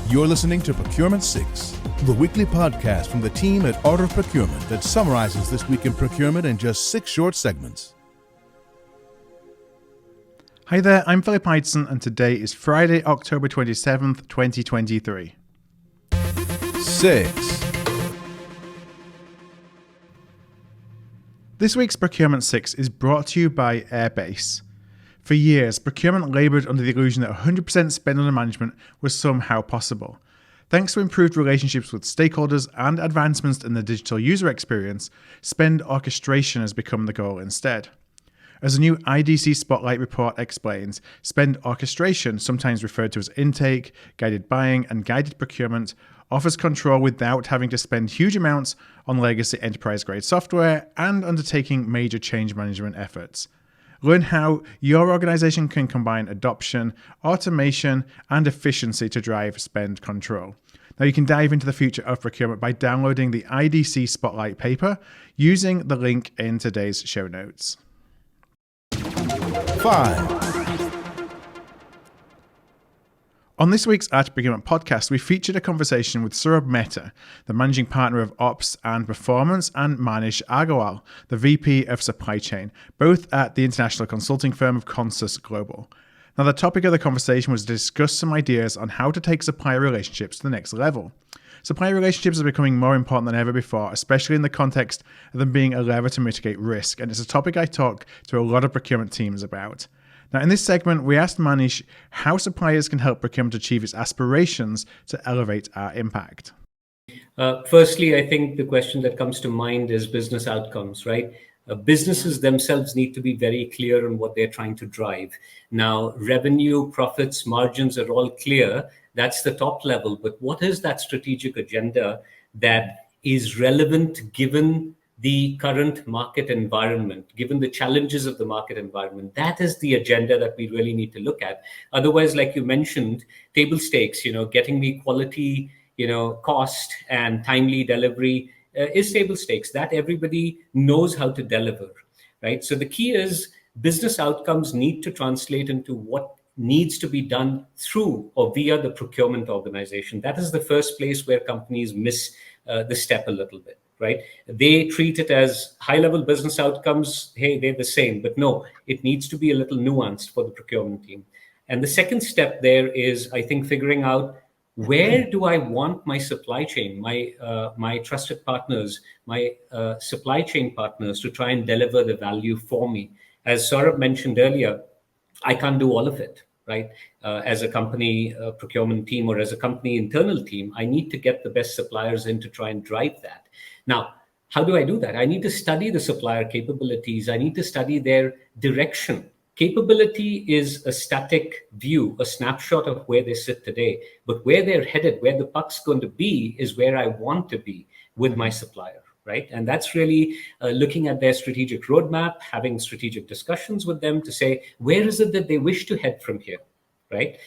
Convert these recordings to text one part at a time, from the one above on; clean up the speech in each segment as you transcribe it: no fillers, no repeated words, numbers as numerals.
You're listening to Procurement 6, the weekly podcast from the team at Art of Procurement that summarizes this week in procurement in just 6 short segments. Hi there, I'm Philip Ideson, and today is Friday, October 27th, 2023. 6. This week's Procurement 6 is brought to you by Airbase. For years, procurement laboured under the illusion that 100% spend under management was somehow possible. Thanks to improved relationships with stakeholders and advancements in the digital user experience, spend orchestration has become the goal instead. As a new IDC Spotlight report explains, spend orchestration, sometimes referred to as intake, guided buying, and guided procurement, offers control without having to spend huge amounts on legacy enterprise-grade software and undertaking major change management efforts. Learn how your organization can combine adoption, automation, and efficiency to drive spend control. Now, you can dive into the future of procurement by downloading the IDC Spotlight paper using the link in today's show notes. 5. On this week's Art of Procurement podcast, we featured a conversation with Saurabh Mehta, the managing partner of Ops and Performance, and Manish Agarwal, the VP of Supply Chain, both at the international consulting firm of Consus Global. Now, the topic of the conversation was to discuss some ideas on how to take supplier relationships to the next level. Supplier relationships are becoming more important than ever before, especially in the context of them being a lever to mitigate risk, and it's a topic I talk to a lot of procurement teams about. Now, in this segment, we asked Manish how suppliers can help procurement achieve its aspirations to elevate our impact. Firstly, I think the question that comes to mind is business outcomes, right? Businesses themselves need to be very clear on what they're trying to drive. Now, revenue, profits, margins are all clear. That's the top level. But what is that strategic agenda that is relevant given the current market environment, given the challenges of the market environment? That is the agenda that we really need to look at. Otherwise, like you mentioned, table stakes, getting me quality, cost and timely delivery is table stakes. That everybody knows how to deliver, right? So the key is business outcomes need to translate into what needs to be done through or via the procurement organization. That is the first place where companies miss the step a little bit. Right? They treat it as high-level business outcomes. Hey, they're the same. But no, it needs to be a little nuanced for the procurement team. And the second step there is, I think, figuring out where do I want my supply chain, my trusted partners, my supply chain partners to try and deliver the value for me. As Saurabh mentioned earlier, I can't do all of it. Right? As a company procurement team or as a company internal team, I need to get the best suppliers in to try and drive that. Now, how do I do that? I need to study the supplier capabilities. I need to study their direction. Capability is a static view, a snapshot of where they sit today. But where they're headed, where the puck's going to be, is where I want to be with my supplier. Right? And that's really looking at their strategic roadmap, having strategic discussions with them to say, where is it that they wish to head from here? Right?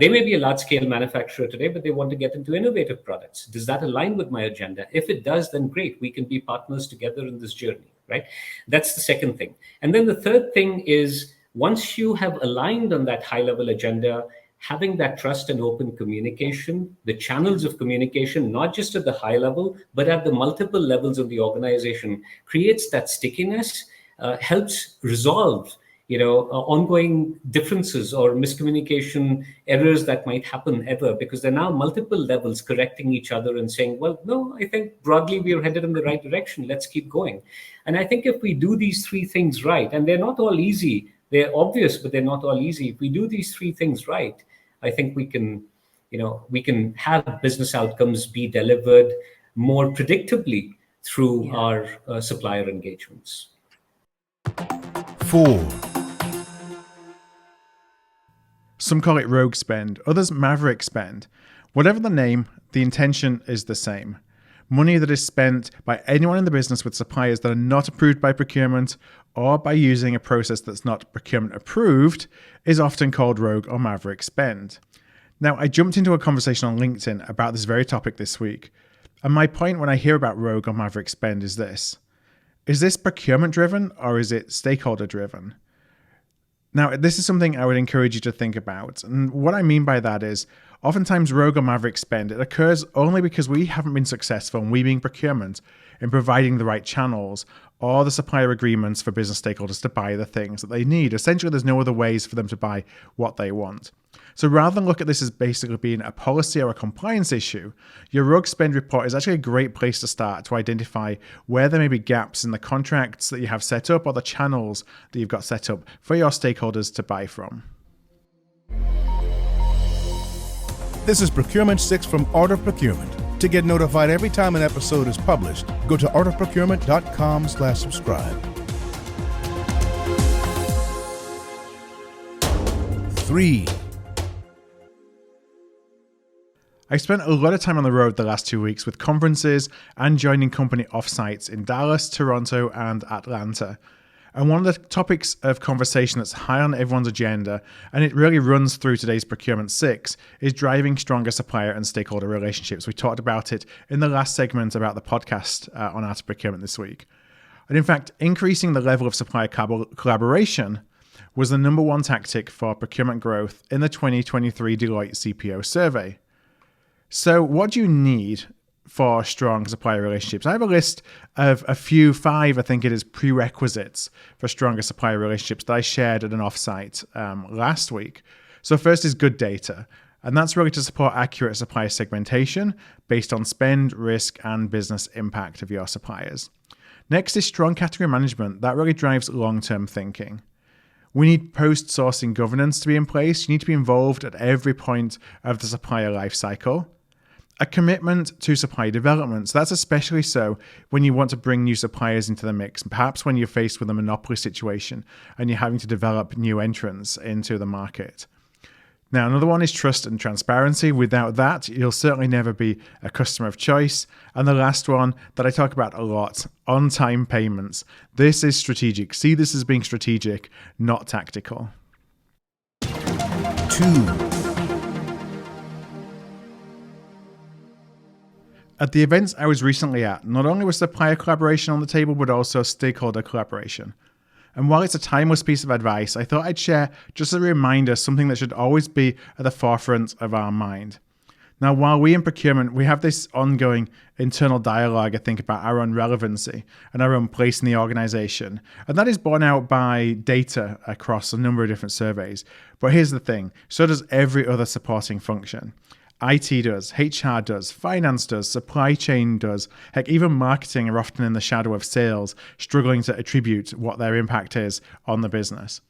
They may be a large-scale manufacturer today, but they want to get into innovative products. Does that align with my agenda? If it does, then great. We can be partners together in this journey, right? That's the second thing. And then the third thing is, once you have aligned on that high-level agenda, having that trust and open communication, the channels of communication, not just at the high level, but at the multiple levels of the organization, creates that stickiness, helps resolve ongoing differences or miscommunication errors that might happen ever, because there are now multiple levels correcting each other and saying, well, no, I think broadly we are headed in the right direction. Let's keep going. And I think if we do these three things right, and they're not all easy, they're obvious, but they're not all easy. If we do these three things right, I think we can have business outcomes be delivered more predictably through our supplier engagements. 4. Some call it rogue spend, others maverick spend. Whatever the name, the intention is the same. Money that is spent by anyone in the business with suppliers that are not approved by procurement or by using a process that's not procurement approved is often called rogue or maverick spend. Now, I jumped into a conversation on LinkedIn about this very topic this week, and my point when I hear about rogue or maverick spend is this. Is this procurement driven or is it stakeholder driven? Now, this is something I would encourage you to think about. And what I mean by that is, oftentimes rogue or maverick spend, it occurs only because we haven't been successful, and we being procurement, in providing the right channels or the supplier agreements for business stakeholders to buy the things that they need. Essentially, there's no other ways for them to buy what they want. So rather than look at this as basically being a policy or a compliance issue, your rogue spend report is actually a great place to start to identify where there may be gaps in the contracts that you have set up or the channels that you've got set up for your stakeholders to buy from. This is Procurement 6 from Art of Procurement. To get notified every time an episode is published, go to artofprocurement.com/subscribe. 3. I spent a lot of time on the road the last 2 weeks with conferences and joining company offsites in Dallas, Toronto, and Atlanta. And one of the topics of conversation that's high on everyone's agenda, and it really runs through today's Procurement 6, is driving stronger supplier and stakeholder relationships. We talked about it in the last segment about the podcast on Art of Procurement this week. And in fact, increasing the level of supplier collaboration was the number one tactic for procurement growth in the 2023 Deloitte CPO survey. So what do you need for strong supplier relationships? I have a list of five, I think it is, prerequisites for stronger supplier relationships that I shared at an offsite last week. So first is good data, and that's really to support accurate supplier segmentation based on spend, risk, and business impact of your suppliers. Next is strong category management. That really drives long-term thinking. We need post-sourcing governance to be in place. You need to be involved at every point of the supplier life cycle. A commitment to supplier development. So that's especially so when you want to bring new suppliers into the mix, perhaps when you're faced with a monopoly situation and you're having to develop new entrants into the market. Now, another one is trust and transparency. Without that, you'll certainly never be a customer of choice. And the last one that I talk about a lot, on-time payments. This is strategic. See this as being strategic, not tactical. 2. At the events I was recently at, not only was supplier collaboration on the table, but also stakeholder collaboration. And while it's a timeless piece of advice, I thought I'd share just a reminder, something that should always be at the forefront of our mind. Now, while we in procurement, we have this ongoing internal dialogue, I think, about our own relevancy and our own place in the organization. And that is borne out by data across a number of different surveys. But here's the thing, so does every other supporting function. IT does, HR does, finance does, supply chain does, heck, even marketing are often in the shadow of sales, struggling to attribute what their impact is on the business.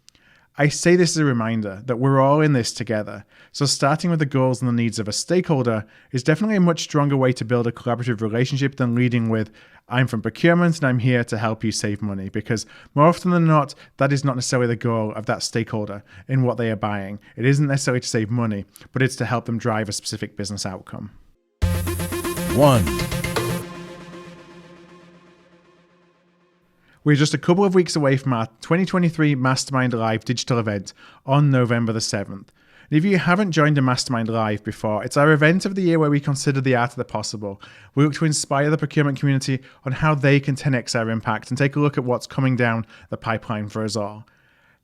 I say this as a reminder that we're all in this together, so starting with the goals and the needs of a stakeholder is definitely a much stronger way to build a collaborative relationship than leading with, I'm from procurement and I'm here to help you save money, because more often than not, that is not necessarily the goal of that stakeholder in what they are buying. It isn't necessarily to save money, but it's to help them drive a specific business outcome. 1. We're just a couple of weeks away from our 2023 Mastermind Live digital event on November the 7th. And if you haven't joined a Mastermind Live before, it's our event of the year where we consider the art of the possible. We look to inspire the procurement community on how they can 10x our impact and take a look at what's coming down the pipeline for us all.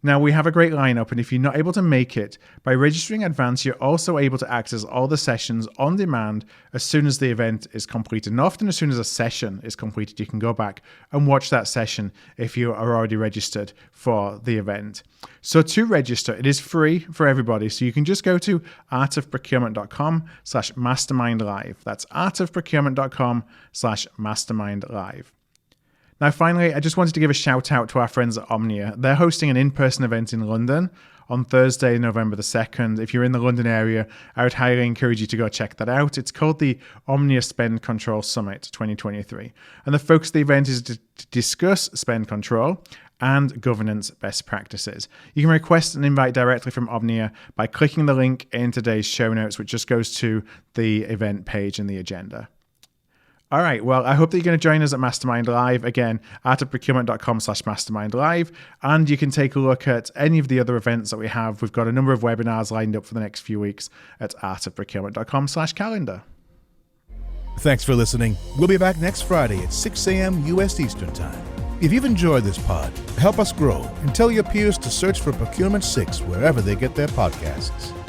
Now, we have a great lineup, and if you're not able to make it, by registering in advance, you're also able to access all the sessions on demand as soon as the event is completed. And often as soon as a session is completed, you can go back and watch that session if you are already registered for the event. So to register, it is free for everybody. So you can just go to artofprocurement.com/mastermindlive. That's artofprocurement.com/mastermindlive. Now, finally, I just wanted to give a shout out to our friends at Omnia. They're hosting an in-person event in London on Thursday, November the 2nd. If you're in the London area, I would highly encourage you to go check that out. It's called the Omnia Spend Control Summit 2023. And the focus of the event is to discuss spend control and governance best practices. You can request an invite directly from Omnia by clicking the link in today's show notes, which just goes to the event page in the agenda. All right, well, I hope that you're going to join us at Mastermind Live. Again, artofprocurement.com/mastermindlive. And you can take a look at any of the other events that we have. We've got a number of webinars lined up for the next few weeks at artofprocurement.com/calendar. Thanks for listening. We'll be back next Friday at 6 a.m. U.S. Eastern Time. If you've enjoyed this pod, help us grow and tell your peers to search for Procurement 6 wherever they get their podcasts.